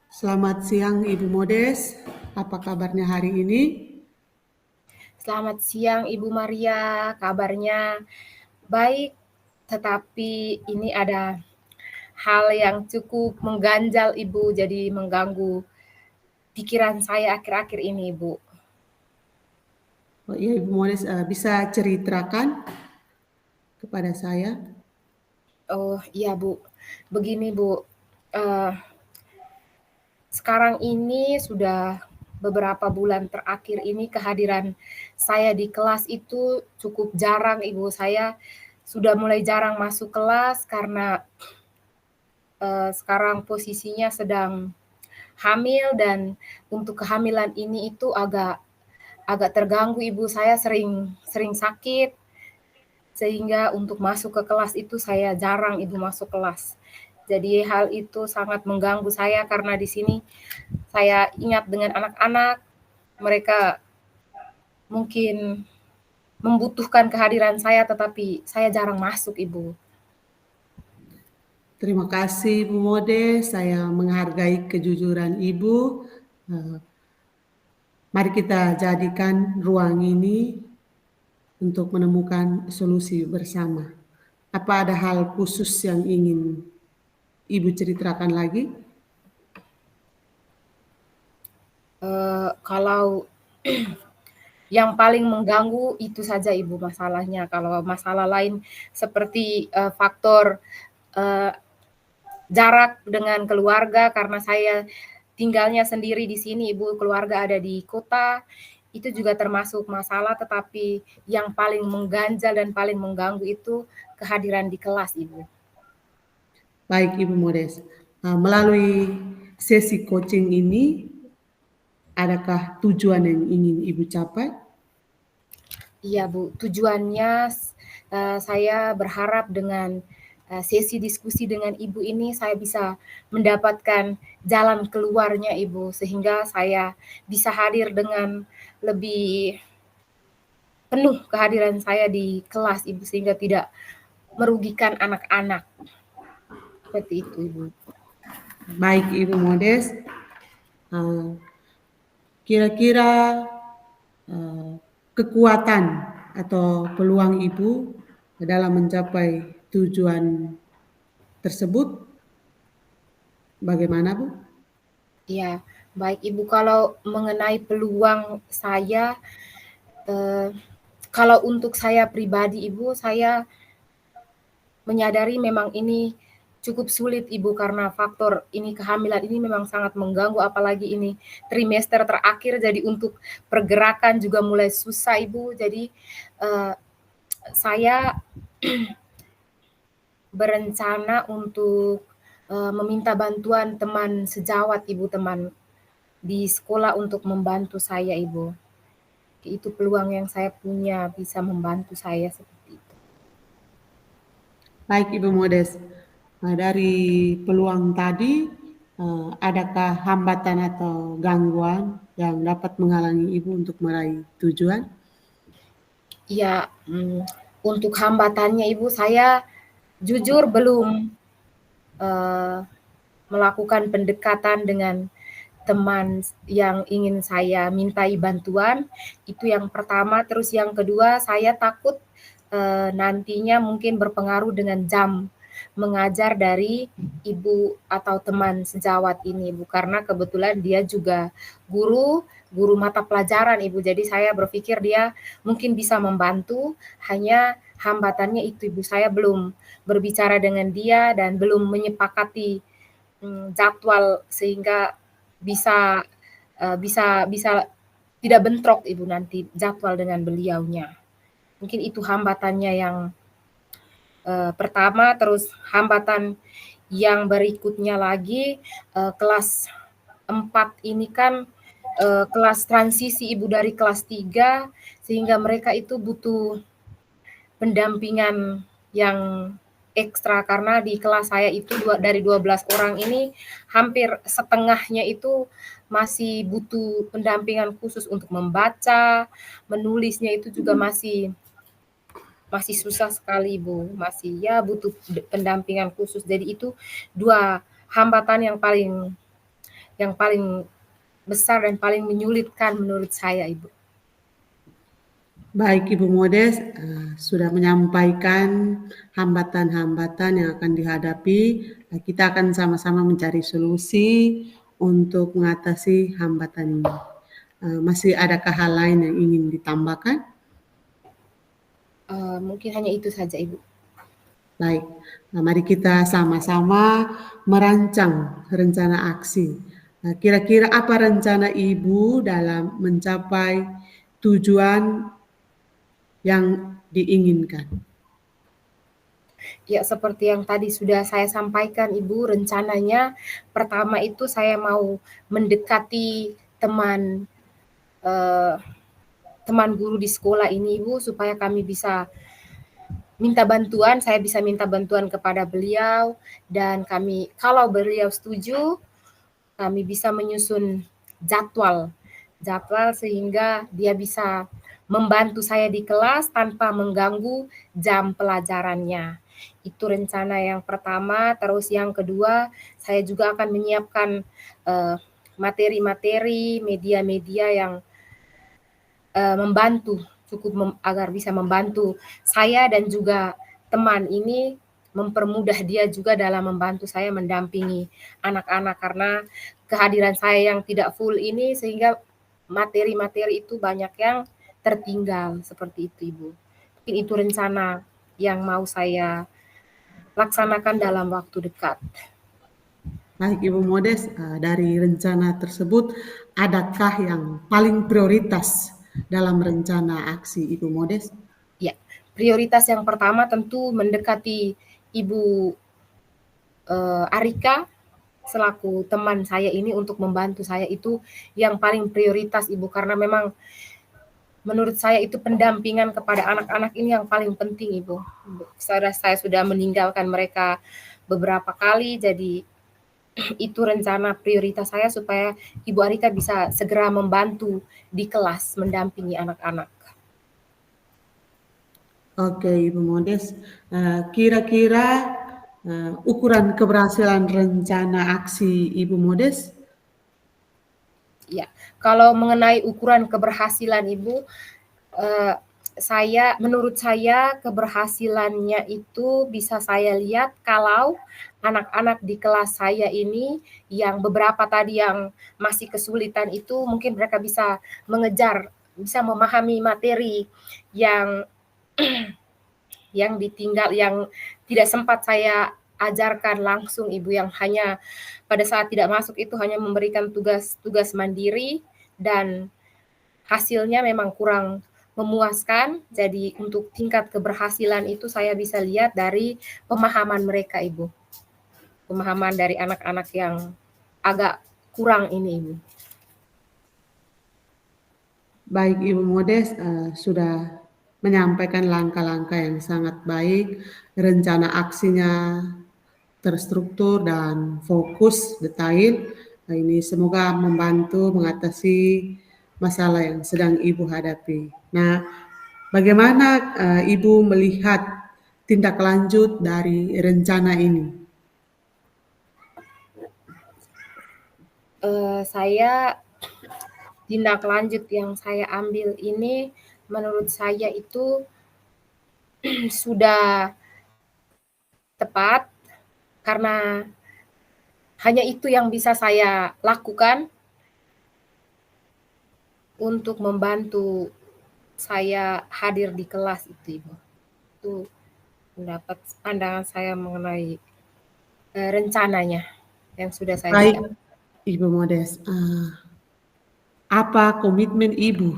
Selamat siang Ibu Modes, apa kabarnya hari ini? Selamat siang Ibu Maria, kabarnya baik, tetapi ini ada hal yang cukup mengganjal Ibu, jadi mengganggu pikiran saya akhir-akhir ini Ibu. Oh iya Ibu Modes bisa ceritakan kepada saya? Oh iya Bu, begini Bu, eh, sekarang ini sudah beberapa bulan terakhir ini kehadiran saya di kelas itu cukup jarang Ibu. Saya sudah mulai jarang masuk kelas karena sekarang posisinya sedang hamil dan untuk kehamilan ini itu agak agak terganggu Ibu. Saya sering sering sakit sehingga untuk masuk ke kelas itu saya jarang Ibu masuk kelas. Jadi hal itu sangat mengganggu saya karena di sini saya ingat dengan anak-anak, mereka mungkin membutuhkan kehadiran saya tetapi saya jarang masuk Ibu. Terima kasih Ibu Modes, saya menghargai kejujuran Ibu. Mari kita jadikan ruang ini untuk menemukan solusi bersama. Apa ada hal khusus yang ingin Ibu ceritakan lagi? Kalau yang paling mengganggu itu saja Ibu masalahnya. Kalau masalah lain seperti faktor eh, jarak dengan keluarga karena saya tinggalnya sendiri di sini, Ibu, keluarga ada di kota, itu juga termasuk masalah, tetapi yang paling mengganjal dan paling mengganggu itu kehadiran di kelas, Ibu. Baik Ibu Modes, melalui sesi coaching ini, adakah tujuan yang ingin Ibu capai? Iya, Bu, tujuannya saya berharap dengan sesi diskusi dengan Ibu ini saya bisa mendapatkan jalan keluarnya, Ibu, sehingga saya bisa hadir dengan lebih penuh kehadiran saya di kelas, Ibu, sehingga tidak merugikan anak-anak. Seperti itu, Ibu. Baik Ibu Modes, kira-kira eh, kekuatan atau peluang Ibu dalam mencapai tujuan tersebut bagaimana Bu? Ya, baik Ibu, kalau mengenai peluang saya, eh, kalau untuk saya pribadi Ibu, saya menyadari memang ini cukup sulit Ibu karena faktor ini kehamilan ini memang sangat mengganggu apalagi ini trimester terakhir jadi untuk pergerakan juga mulai susah Ibu. Jadi saya berencana untuk meminta bantuan teman sejawat Ibu, teman di sekolah untuk membantu saya Ibu. Itu peluang yang saya punya bisa membantu saya seperti itu. Baik Ibu Modes, dari peluang tadi adakah hambatan atau gangguan yang dapat menghalangi Ibu untuk meraih tujuan? Iya, untuk hambatannya Ibu, saya jujur belum eh, melakukan pendekatan dengan teman yang ingin saya mintai bantuan. Itu yang pertama. Terus yang kedua, saya takut nantinya mungkin berpengaruh dengan jam mengajar dari ibu atau teman sejawat ini, Bu. Karena kebetulan dia juga guru mata pelajaran, Ibu. Jadi saya berpikir dia mungkin bisa membantu, hanya hambatannya itu, Ibu. Saya belum berbicara dengan dia dan belum menyepakati jadwal sehingga bisa bisa bisa tidak bentrok Ibu nanti jadwal dengan beliaunya. Mungkin itu hambatannya yang pertama, terus hambatan yang berikutnya lagi kelas 4 ini kan kelas transisi Ibu dari kelas 3 sehingga mereka itu butuh pendampingan yang ekstra karena di kelas saya itu dari 12 orang ini hampir setengahnya itu masih butuh pendampingan khusus untuk membaca, menulisnya itu juga masih susah sekali Bu, masih ya butuh pendampingan khusus. Jadi itu dua hambatan yang paling yang paling besar dan paling menyulitkan menurut saya, Ibu. Baik Ibu Modes, sudah menyampaikan hambatan-hambatan yang akan dihadapi. Kita akan sama-sama mencari solusi untuk mengatasi hambatan ini. Masih adakah hal lain yang ingin ditambahkan? Mungkin hanya itu saja, Ibu. Baik, mari kita sama-sama merancang rencana aksi. Kira-kira apa rencana Ibu dalam mencapai tujuan yang diinginkan? Ya, seperti yang tadi sudah saya sampaikan, Ibu, rencananya pertama itu saya mau mendekati teman teman guru di sekolah ini, Ibu, supaya kami bisa minta bantuan, saya bisa minta bantuan kepada beliau, dan kami, kalau beliau setuju, kami bisa menyusun jadwal sehingga dia bisa membantu saya di kelas tanpa mengganggu jam pelajarannya. Itu rencana yang pertama. Terus yang kedua, saya juga akan menyiapkan materi-materi, media-media yang membantu, agar bisa membantu saya dan juga teman ini, mempermudah dia juga dalam membantu saya mendampingi anak-anak, karena kehadiran saya yang tidak full ini sehingga materi-materi itu banyak yang tertinggal, seperti itu, Ibu. Mungkin itu rencana yang mau saya laksanakan dalam waktu dekat. Baik Ibu Modes, dari rencana tersebut, adakah yang paling prioritas dalam rencana aksi Ibu Modes? Ya, prioritas yang pertama tentu mendekati Ibu Arika selaku teman saya ini untuk membantu saya, itu yang paling prioritas, Ibu, karena memang menurut saya itu pendampingan kepada anak-anak ini yang paling penting, Ibu. Saya sudah meninggalkan mereka beberapa kali, jadi itu rencana prioritas saya supaya Ibu Arika bisa segera membantu di kelas mendampingi anak-anak. Oke Ibu Modes, kira-kira ukuran keberhasilan rencana aksi Ibu Modes? Ya, kalau mengenai ukuran keberhasilan, Ibu, menurut saya keberhasilannya itu bisa saya lihat kalau anak-anak di kelas saya ini yang beberapa tadi yang masih kesulitan itu mungkin mereka bisa mengejar, bisa memahami materi yang ditinggal, yang tidak sempat saya ajarkan langsung, Ibu, yang hanya pada saat tidak masuk itu hanya memberikan tugas mandiri dan hasilnya memang kurang memuaskan. Jadi untuk tingkat keberhasilan itu saya bisa lihat dari pemahaman mereka, Ibu. Pemahaman dari anak-anak yang agak kurang ini, Ibu. Baik Ibu Modes, sudah menyampaikan langkah-langkah yang sangat baik, rencana aksinya terstruktur dan fokus detail. Ini semoga membantu mengatasi masalah yang sedang Ibu hadapi. Nah, bagaimana Ibu melihat tindak lanjut dari rencana ini? Saya tindak lanjut yang saya ambil ini menurut saya itu sudah tepat, karena hanya itu yang bisa saya lakukan untuk membantu saya hadir di kelas itu, Ibu. Itu pendapat pandangan saya mengenai rencananya yang sudah saya Baik siapkan. Ibu Modes, apa komitmen Ibu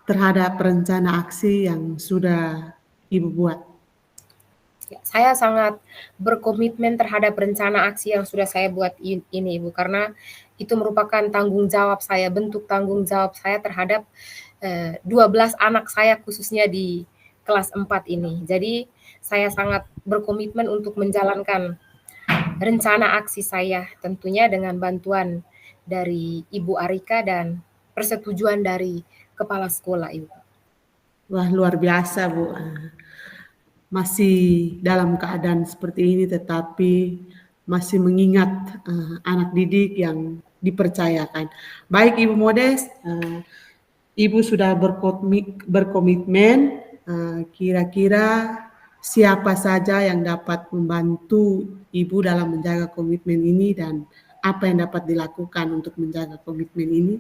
terhadap rencana aksi yang sudah Ibu buat? Ya, saya sangat berkomitmen terhadap rencana aksi yang sudah saya buat ini, Ibu, karena itu merupakan tanggung jawab saya, bentuk tanggung jawab saya terhadap 12 anak saya khususnya di kelas 4 ini. Jadi saya sangat berkomitmen untuk menjalankan rencana aksi saya, tentunya dengan bantuan dari Ibu Arika dan persetujuan dari kepala sekolah, Ibu. Wah, luar biasa, Bu. Masih dalam keadaan seperti ini tetapi masih mengingat anak didik yang dipercayakan. Baik Ibu Modest, Ibu sudah berkomitmen, kira-kira siapa saja yang dapat membantu Ibu dalam menjaga komitmen ini dan apa yang dapat dilakukan untuk menjaga komitmen ini?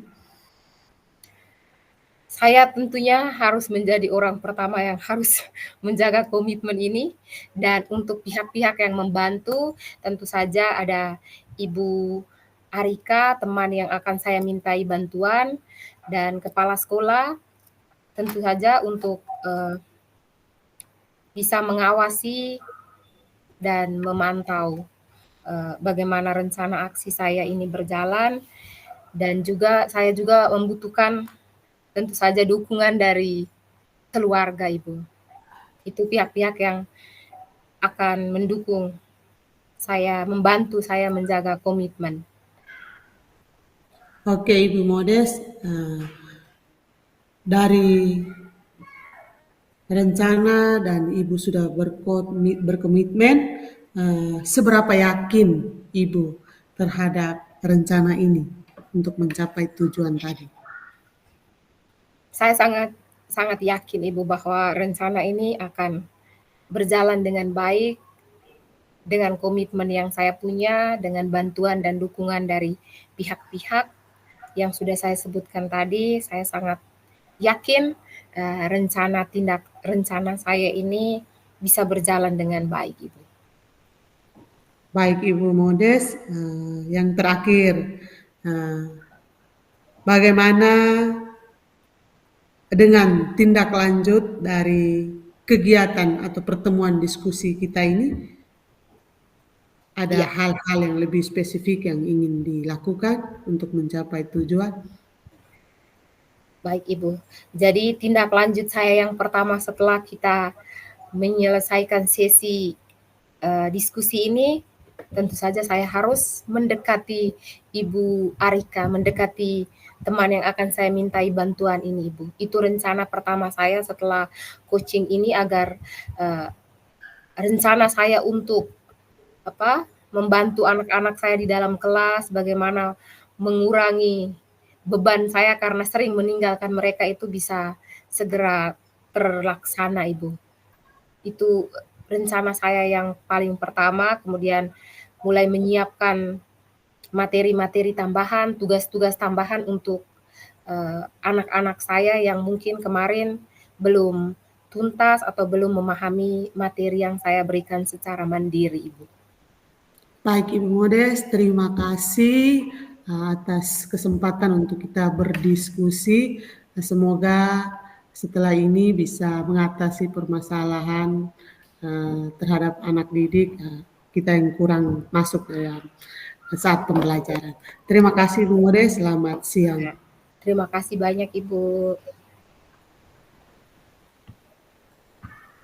Saya tentunya harus menjadi orang pertama yang harus menjaga komitmen ini, dan untuk pihak-pihak yang membantu tentu saja ada Ibu Arika, teman yang akan saya mintai bantuan, dan kepala sekolah tentu saja untuk bisa mengawasi dan memantau bagaimana rencana aksi saya ini berjalan, dan juga saya juga membutuhkan tentu saja dukungan dari keluarga, Ibu. Itu pihak-pihak yang akan mendukung saya, membantu saya menjaga komitmen. Oke Ibu Modest, dari rencana dan Ibu sudah berkomitmen, seberapa yakin Ibu terhadap rencana ini untuk mencapai tujuan tadi? Saya sangat yakin Ibu bahwa rencana ini akan berjalan dengan baik, dengan komitmen yang saya punya, dengan bantuan dan dukungan dari pihak-pihak yang sudah saya sebutkan tadi. Saya sangat yakin rencana saya ini bisa berjalan dengan baik, Ibu. Baik Ibu Modest, yang terakhir, bagaimana dengan tindak lanjut dari kegiatan atau pertemuan diskusi kita ini? Ada hal-hal yang lebih spesifik yang ingin dilakukan untuk mencapai tujuan? Baik Ibu, jadi tindak lanjut saya yang pertama setelah kita menyelesaikan sesi diskusi ini, tentu saja saya harus mendekati Ibu Arika, mendekati teman yang akan saya mintai bantuan ini, Ibu. Itu rencana pertama saya setelah coaching ini, agar rencana saya untuk membantu anak-anak saya di dalam kelas, bagaimana mengurangi beban saya karena sering meninggalkan mereka, itu bisa segera terlaksana, Ibu. Itu rencana saya yang paling pertama. Kemudian mulai menyiapkan materi-materi tambahan, tugas-tugas tambahan untuk anak-anak saya yang mungkin kemarin belum tuntas atau belum memahami materi yang saya berikan secara mandiri, Ibu. Baik Ibu Modest, terima kasih atas kesempatan untuk kita berdiskusi. Semoga setelah ini bisa mengatasi permasalahan terhadap anak didik kita yang kurang masuk dalam saat pembelajaran. Terima kasih Ibu Modest, selamat siang. Terima kasih banyak Ibu.